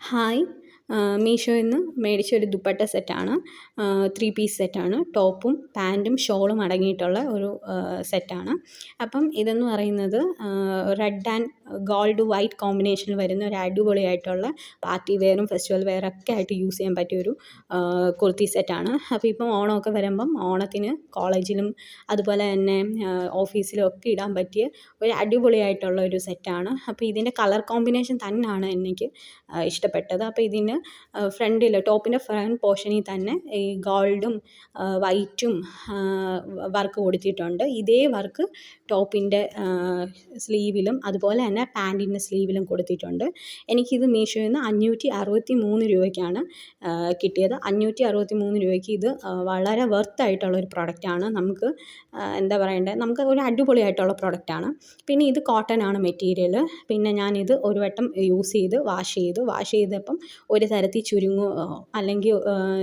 Hi. മീഷോയിൽ നിന്ന് മേടിച്ചൊരു ദുപ്പട്ട സെറ്റാണ്. 3 piece സെറ്റാണ്. ടോപ്പും പാൻറ്റും ഷോളും അടങ്ങിയിട്ടുള്ള ഒരു സെറ്റാണ്. അപ്പം ഇതെന്ന് പറയുന്നത് റെഡ് ആൻഡ് ഗോൾഡ് വൈറ്റ് കോമ്പിനേഷനിൽ വരുന്ന ഒരു അടിപൊളിയായിട്ടുള്ള പാർട്ടി വെയറും ഫെസ്റ്റിവൽ വെയറൊക്കെ ആയിട്ട് യൂസ് ചെയ്യാൻ പറ്റിയൊരു കുർത്തി സെറ്റാണ്. അപ്പോൾ ഇപ്പം ഓണമൊക്കെ വരുമ്പം ഓണത്തിന് കോളേജിലും അതുപോലെ തന്നെ ഓഫീസിലും ഒക്കെ ഇടാൻ പറ്റിയ ഒരു അടിപൊളിയായിട്ടുള്ള ഒരു സെറ്റാണ്. അപ്പോൾ ഇതിൻ്റെ കളർ കോമ്പിനേഷൻ തന്നെയാണ് എനിക്ക് ഇഷ്ടപ്പെട്ടത്. അപ്പോൾ ഇതിന് ടോപ്പിൻ്റെ ഫ്രണ്ട് പോർഷനിൽ തന്നെ ഈ ഗോൾഡും വൈറ്റും വർക്ക് കൊടുത്തിട്ടുണ്ട്. ഇതേ വർക്ക് ടോപ്പിൻ്റെ സ്ലീവിലും അതുപോലെ തന്നെ പാൻറ്റിൻ്റെ സ്ലീവിലും കൊടുത്തിട്ടുണ്ട്. എനിക്കിത് മീഷോയിൽ നിന്ന് 563 രൂപയ്ക്കാണ് കിട്ടിയത്. 563 രൂപയ്ക്ക് ഇത് വളരെ വർത്തായിട്ടുള്ള ഒരു പ്രൊഡക്റ്റാണ്. നമുക്ക് എന്താ പറയണ്ടേ, നമുക്ക് ഒരു അടിപൊളിയായിട്ടുള്ള പ്രൊഡക്റ്റാണ്. പിന്നെ ഇത് കോട്ടൺ ആണ് മെറ്റീരിയൽ. പിന്നെ ഞാനിത് ഒരു വട്ടം യൂസ് ചെയ്ത് വാഷ് ചെയ്തപ്പം ഒരു തരത്തിൽ ചുരുങ്ങുകയോ അല്ലെങ്കിൽ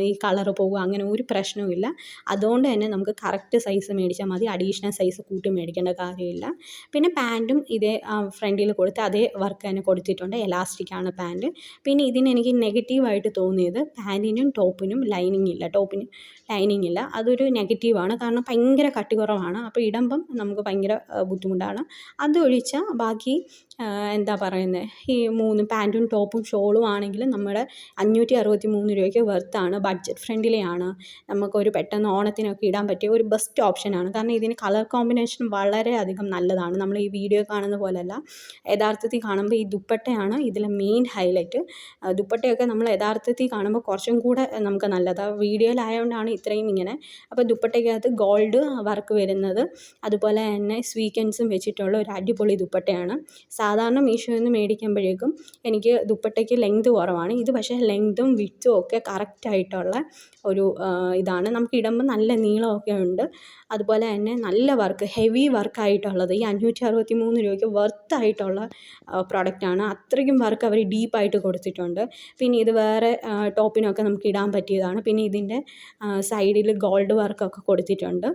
ഈ കളറ് പോകുക അങ്ങനെ ഒരു പ്രശ്നവുമില്ല. അതുകൊണ്ട് തന്നെ നമുക്ക് കറക്റ്റ് സൈസ് മേടിച്ചാൽ മതി. അഡീഷണൽ സൈസ് കൂട്ടി മേടിക്കേണ്ട കാര്യമില്ല. പിന്നെ പാൻറ്റും ഇതേ ഫ്രണ്ടിൽ കൊടുത്ത് അതേ വർക്ക് തന്നെ കൊടുത്തിട്ടുണ്ട്. എലാസ്റ്റിക്കാണ് പാൻറ്റ്. പിന്നെ ഇതിന് എനിക്ക് നെഗറ്റീവായിട്ട് തോന്നിയത് പാൻറ്റിനും ടോപ്പിനും ലൈനിങ് ഇല്ല. ടോപ്പിന് ലൈനിങ് ഇല്ല. അതൊരു നെഗറ്റീവാണ്. കാരണം ഭയങ്കര കട്ടി കുറവാണ്. അപ്പോൾ ഇടുമ്പം നമുക്ക് ഭയങ്കര ബുദ്ധിമുട്ടാണ്. അതൊഴിച്ചാൽ ബാക്കി എന്താ പറയുന്നത്, ഈ 3 പാൻറ്റും ടോപ്പും ഷോളും ആണെങ്കിലും നമ്മുടെ 563 രൂപയ്ക്ക് വെർത്താണ്. ബഡ്ജറ്റ് ഫ്രണ്ട്ലി ആണ്. നമുക്കൊരു പെട്ടെന്ന് ഓണത്തിനൊക്കെ ഇടാൻ പറ്റിയ ഒരു ബെസ്റ്റ് ഓപ്ഷനാണ്. കാരണം ഇതിന് കളർ കോമ്പിനേഷൻ വളരെയധികം നല്ലതാണ്. നമ്മൾ ഈ വീഡിയോ കാണുന്ന പോലെയല്ല, യഥാർത്ഥത്തിൽ കാണുമ്പോൾ ഈ ദുപ്പട്ടയാണ് ഇതിലെ മെയിൻ ഹൈലൈറ്റ്. ദുപ്പട്ടയൊക്കെ നമ്മൾ യഥാർത്ഥത്തിൽ കാണുമ്പോൾ കുറച്ചും കൂടെ നമുക്ക് നല്ലതാണ്. വീഡിയോയിലായതുകൊണ്ടാണ് ഇത്രയും ഇങ്ങനെ. അപ്പോൾ ദുപ്പട്ടയ്ക്കകത്ത് ഗോൾഡ് വർക്ക് വരുന്നത് അതുപോലെ തന്നെ സ്വീക്വൻസും വെച്ചിട്ടുള്ള ഒരു അടിപൊളി ദുപ്പട്ടയാണ്. സാധാരണ മീഷോയിൽ നിന്ന് മേടിക്കുമ്പോഴേക്കും എനിക്ക് ദുപ്പട്ടയ്ക്ക് ലെങ്ത് കുറവാണ്. ഇത് പക്ഷേ ലെങ്തും വിഡ്ത്തും ഒക്കെ കറക്റ്റായിട്ടുള്ള ഒരു ഇതാണ്. നമുക്ക് ഇടുമ്പോൾ നല്ല നീളമൊക്കെ ഉണ്ട്. അതുപോലെ തന്നെ നല്ല വർക്ക്, ഹെവി വർക്കായിട്ടുള്ളത്. ഈ 563 രൂപയ്ക്ക് വർത്തായിട്ടുള്ള പ്രൊഡക്റ്റാണ്. അത്രയ്ക്കും വർക്ക് അവർ ഡീപ്പായിട്ട് കൊടുത്തിട്ടുണ്ട്. പിന്നെ ഇത് വേറെ ടോപ്പിനൊക്കെ നമുക്ക് ഇടാൻ പറ്റിയതാണ്. പിന്നെ ഇതിൻ്റെ സൈഡിൽ ഗോൾഡ് വർക്കൊക്കെ കൊടുത്തിട്ടുണ്ട്.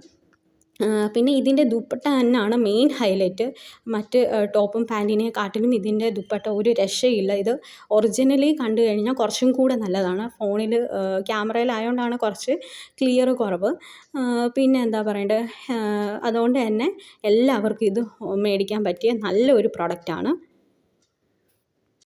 പിന്നെ ഇതിൻ്റെ ദുപ്പട്ട തന്നെയാണ് മെയിൻ ഹൈലൈറ്റ്. മറ്റ് ടോപ്പും പാൻറ്റിനെക്കാട്ടിലും ഇതിൻ്റെ ദുപ്പട്ട ഒരു രക്ഷയില്ല. ഇത് ഒറിജിനലി കണ്ടു കഴിഞ്ഞാൽ കുറച്ചും കൂടെ നല്ലതാണ്. ഫോണിൽ ക്യാമറയിലായതുകൊണ്ടാണ് കുറച്ച് ക്ലിയർ കുറവ്. പിന്നെ എന്താ പറയണ്ടേ, അതുകൊണ്ട് തന്നെ എല്ലാവർക്കും ഇത് മേടിക്കാൻ പറ്റിയ നല്ലൊരു പ്രൊഡക്റ്റാണ്.